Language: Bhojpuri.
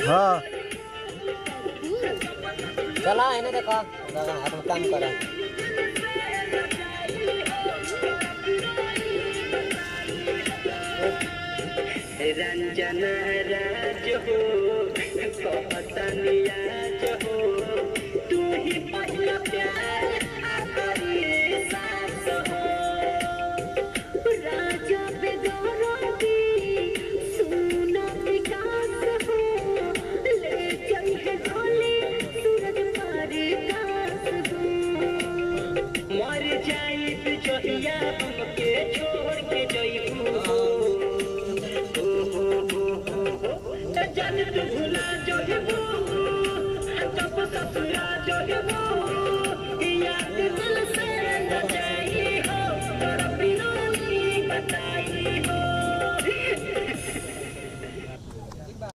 हाँ चला है ना देखा अपन काम करा रंजन राज हो कहतनिया हो तू ही पहला प्यार आखिरी सांस हो राजा बेगौरती सुना विकास हो ले चल है ढोले सूरज मारे कास हो मर जाई बिछोहिया हमके छोड़ के जइबू हो जन तू भुला जो है वो तब ससुरा जो है वो